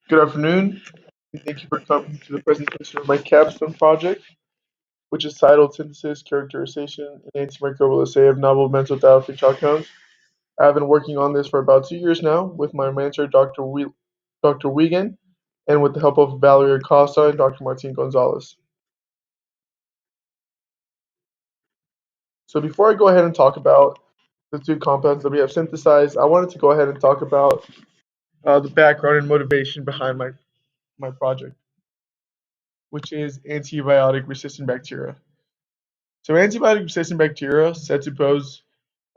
Good afternoon. Thank you for coming to the presentation of my capstone project, which is titled Synthesis, Characterization, and Antimicrobial Assay of Novel Benzothiophene Chalcones. I've been working on this for about 2 years now with my mentor, Dr. Wiegand, and with the help of Valeria Costa and Dr. Martin Gonzalez. So before I go ahead and talk about the two compounds that we have synthesized, I wanted to go ahead and talk about the background and motivation behind my project, which is antibiotic resistant bacteria. So antibiotic-resistant bacteria set to pose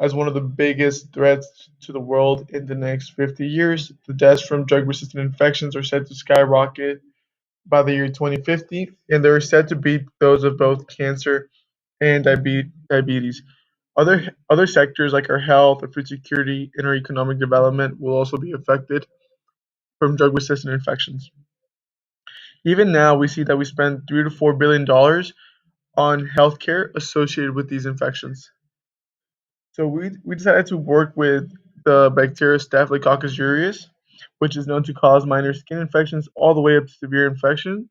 as one of the biggest threats to the world in the next 50 years. The deaths from drug-resistant infections are set to skyrocket by the year 2050, and they're said to beat those of both cancer and diabetes. Other sectors like our health, our food security, and our economic development will also be affected from drug-resistant infections. Even now, we see that we spend $3 to $4 billion on healthcare associated with these infections. So we decided to work with the bacteria Staphylococcus aureus, which is known to cause minor skin infections all the way up to severe infections.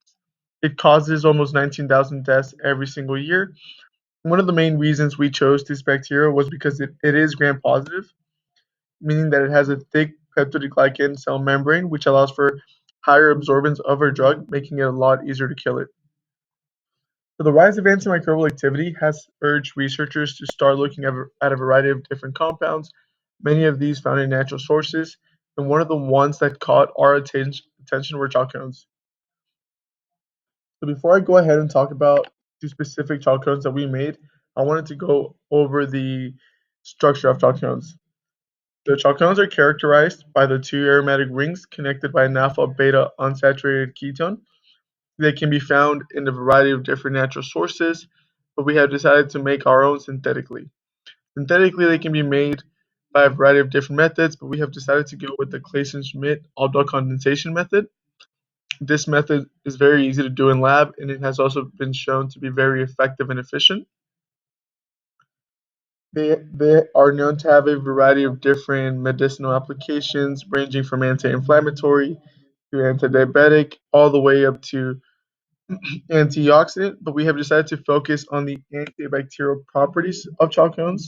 It causes almost 19,000 deaths every single year. One of the main reasons we chose this bacteria was because it is gram-positive, meaning that it has a thick peptidoglycan cell membrane, which allows for higher absorbance of our drug, making it a lot easier to kill it. So the rise of antimicrobial activity has urged researchers to start looking at a variety of different compounds, many of these found in natural sources, and one of the ones that caught our attention were chalcones. So before I go ahead and talk about the specific chalcones that we made, I wanted to go over the structure of chalcones. The chalcones are characterized by the two aromatic rings connected by an alpha-beta unsaturated ketone. They can be found in a variety of different natural sources, but we have decided to make our own synthetically. Synthetically, they can be made by a variety of different methods, but we have decided to go with the Claisen-Schmidt aldol condensation method. This method is very easy to do in lab, and it has also been shown to be very effective and efficient. They are known to have a variety of different medicinal applications, ranging from anti-inflammatory to anti-diabetic, all the way up to antioxidant, but we have decided to focus on the antibacterial properties of chalcones.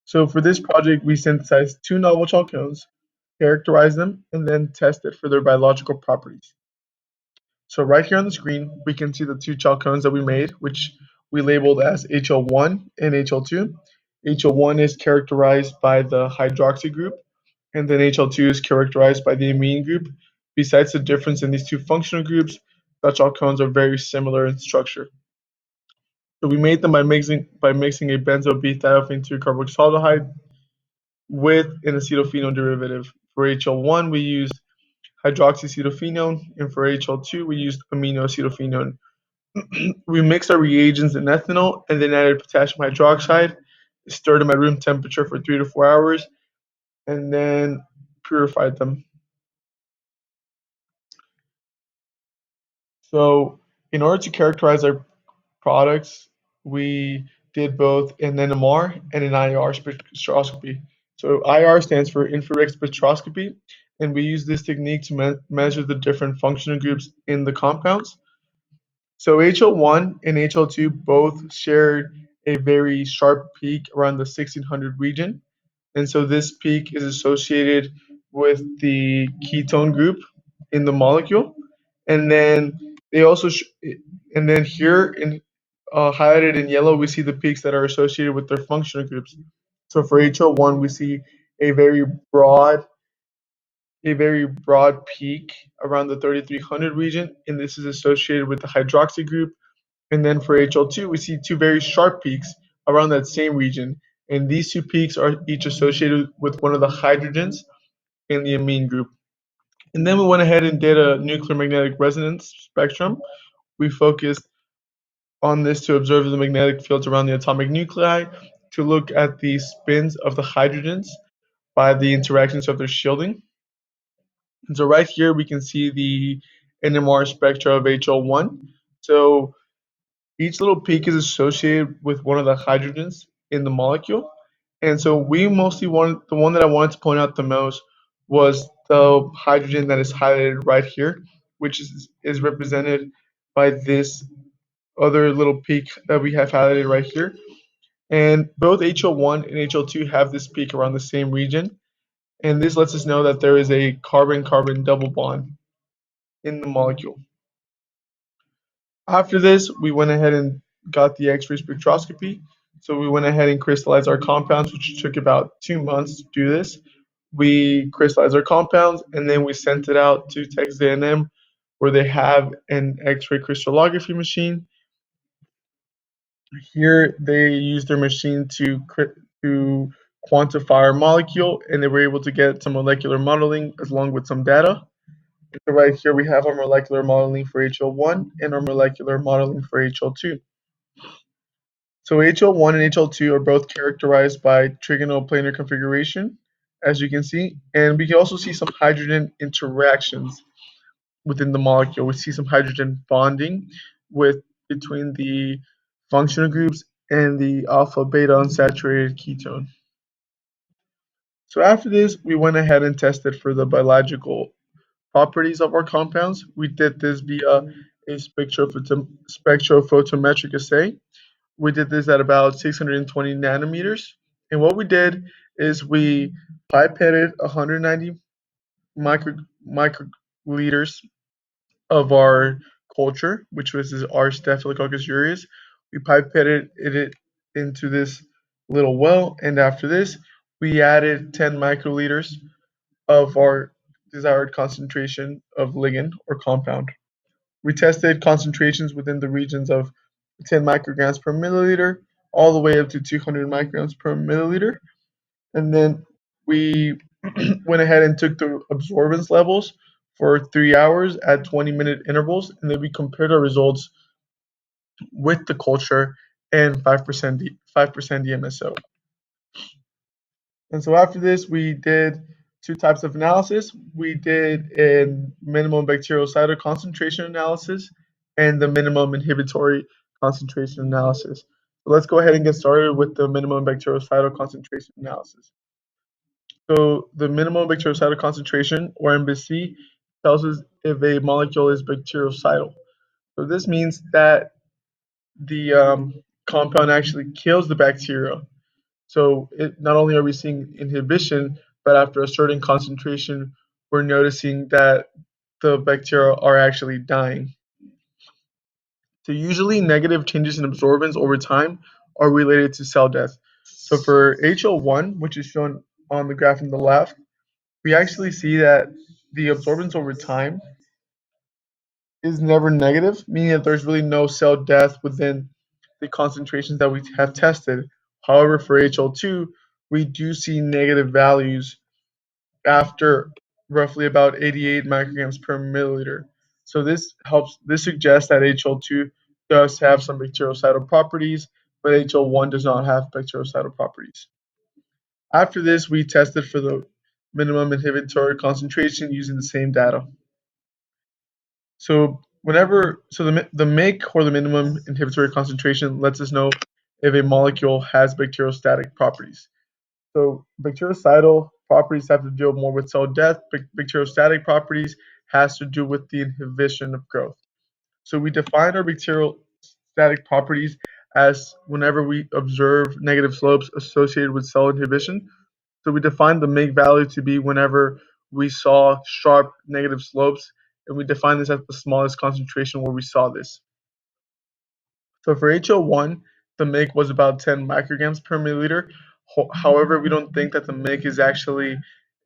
So for this project, we synthesized two novel chalcones, characterized them, and then tested for their biological properties. So right here on the screen, we can see the two chalcones that we made, which we labeled as HL1 and HL2. HL1 is characterized by the hydroxy group, and then HL2 is characterized by the amine group. Besides the difference in these two functional groups, the chalcones are very similar in structure. So we made them by mixing a benzo thiophene 2 carboxylaldehyde with an acetophenone derivative. For HL1, we used hydroxyacetophenone, and for HL2, we used aminoacetophenone. We mixed our reagents in ethanol and then added potassium hydroxide, stirred them at room temperature for 3 to 4 hours, and then purified them. So in order to characterize our products, we did both an NMR and an IR spectroscopy. So IR stands for infrared spectroscopy, and we use this technique to measure the different functional groups in the compounds. So HL1 and HL2 both shared a very sharp peak around the 1600 region, and so this peak is associated with the ketone group in the molecule, and then they also and then here in highlighted in yellow, we see the peaks that are associated with their functional groups. So for HL1, we see a very broad peak around the 3300 region, and this is associated with the hydroxy group. And then for HL2, we see two very sharp peaks around that same region, and these two peaks are each associated with one of the hydrogens in the amine group. And then we went ahead and did a nuclear magnetic resonance spectrum. We focused on this to observe the magnetic fields around the atomic nuclei, to look at the spins of the hydrogens by the interactions of their shielding. And so right here we can see the NMR spectra of HL1. So each little peak is associated with one of the hydrogens in the molecule. And so we mostly wanted, the one that I wanted to point out the most was the hydrogen that is highlighted right here, which is represented by this other little peak that we have highlighted right here. And both HO1 and HO2 have this peak around the same region. And this lets us know that there is a carbon-carbon double bond in the molecule. After this, we went ahead and got the X-ray spectroscopy. So we went ahead and crystallized our compounds, which took about 2 months to do this. We crystallized our compounds, and then we sent it out to Texas A&M, where they have an X-ray crystallography machine. Here, they used their machine to quantify our molecule, and they were able to get some molecular modeling along with some data. So right here we have our molecular modeling for HO1 and our molecular modeling for HO2. So HO1 and HO2 are both characterized by trigonal planar configuration, as you can see, and we can also see some hydrogen interactions within the molecule. We see some hydrogen bonding between the functional groups and the alpha beta unsaturated ketone. So after this, we went ahead and tested for the biological properties of our compounds. We did this via a spectrophotometric assay. We did this at about 620 nanometers. And what we did is we pipetted 190 microliters of our culture, which was our Staphylococcus aureus. We pipetted it into this little well, and after this, we added 10 microliters of our desired concentration of ligand or compound. We tested concentrations within the regions of 10 micrograms per milliliter all the way up to 200 micrograms per milliliter. And then we went ahead and took the absorbance levels for 3 hours at 20-minute intervals, and then we compared our results with the culture and 5% DMSO. And so after this, we did two types of analysis. We did a minimum bactericidal concentration analysis and the minimum inhibitory concentration analysis. So let's go ahead and get started with the minimum bactericidal concentration analysis. So the minimum bactericidal concentration, or MBC, tells us if a molecule is bactericidal. So this means that the compound actually kills the bacteria. So not only are we seeing inhibition, but after a certain concentration, we're noticing that the bacteria are actually dying. So usually negative changes in absorbance over time are related to cell death. So for HO1, which is shown on the graph on the left, we actually see that the absorbance over time is never negative, meaning that there's really no cell death within the concentrations that we have tested. However, for HL2, we do see negative values after roughly about 88 micrograms per milliliter. So this suggests that HL2 does have some bactericidal properties, but HL1 does not have bactericidal properties. After this, we tested for the minimum inhibitory concentration using the same data. So the MIC, or the minimum inhibitory concentration, lets us know if a molecule has bacteriostatic properties. So bactericidal properties have to do more with cell death. Bacteriostatic properties has to do with the inhibition of growth. So we define our bacteriostatic properties as whenever we observe negative slopes associated with cell inhibition. So we define the MIG value to be whenever we saw sharp negative slopes, and we define this at the smallest concentration where we saw this. So for HO1, the MIG was about 10 micrograms per milliliter. However, we don't think that the MIG is actually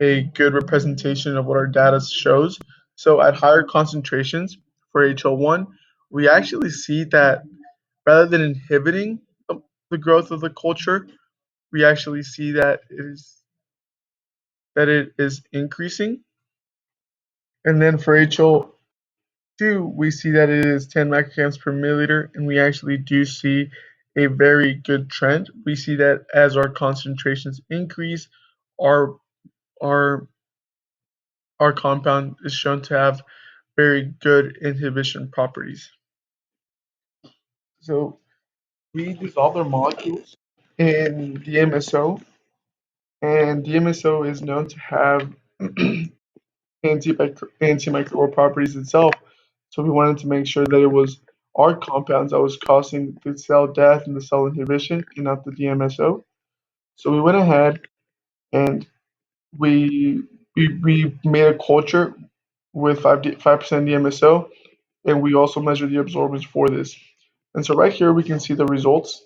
a good representation of what our data shows. So at higher concentrations for HO1, we actually see that rather than inhibiting the growth of the culture, we actually see that it is increasing. And then for HO2, we see that it is 10 micrograms per milliliter, and we actually do see a very good trend. We see that as our concentrations increase, our compound is shown to have very good inhibition properties. So we dissolve our molecules in DMSO, and DMSO is known to have antimicrobial properties itself. So we wanted to make sure that it was our compounds that was causing the cell death and the cell inhibition and not the DMSO. So we went ahead and we we made a culture with 5% DMSO, and we also measured the absorbance for this. And so right here we can see the results.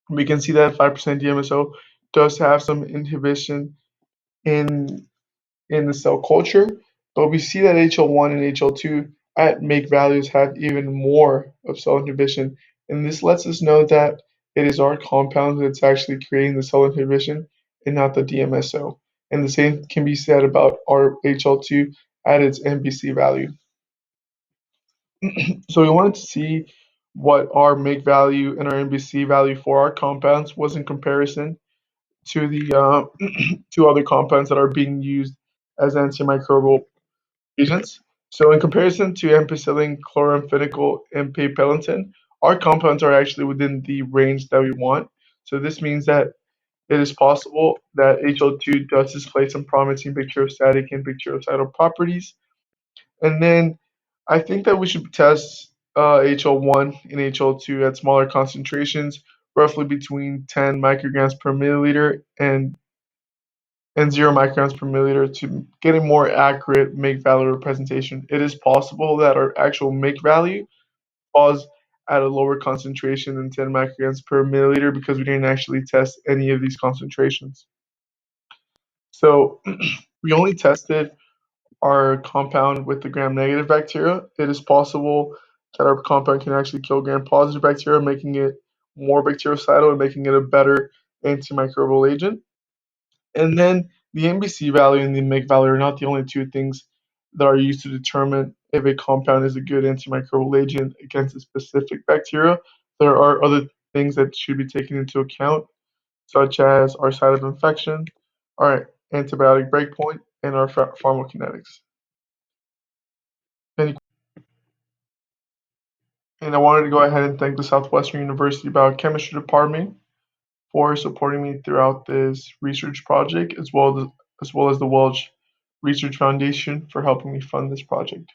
We can see that 5% DMSO does have some inhibition in the cell culture, but we see that HL1 and HL2 at make values have even more of cell inhibition, and this lets us know that it is our compound that's actually creating the cell inhibition and not the DMSO. And the same can be said about our HL2 at its MBC value. So we wanted to see what our make value and our MBC value for our compounds was in comparison to the two other compounds that are being used as antimicrobial agents. So in comparison to ampicillin, chloramphenicol, and piperacillin, our compounds are actually within the range that we want. So this means that it is possible that HL2 does display some promising bacteriostatic and bactericidal properties. And then I think that we should test HL1 and HL2 at smaller concentrations, roughly between 10 micrograms per milliliter and 0 micrograms per milliliter to get a more accurate make value representation. It is possible that our actual make value falls at a lower concentration than 10 micrograms per milliliter because we didn't actually test any of these concentrations. So we only tested our compound with the gram-negative bacteria. It is possible that our compound can actually kill gram-positive bacteria, making it more bactericidal and making it a better antimicrobial agent. And then the MBC value and the make value are not the only two things that are used to determine if a compound is a good antimicrobial agent against a specific bacteria. There are other things that should be taken into account, such as our site of infection, our antibiotic breakpoint, and our pharmacokinetics. And I wanted to go ahead and thank the Southwestern University Biochemistry Department for supporting me throughout this research project, as well as the Welch Research Foundation for helping me fund this project.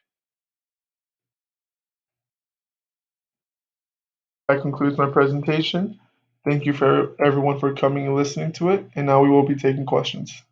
That concludes my presentation. Thank you for everyone for coming and listening to it, and now we will be taking questions.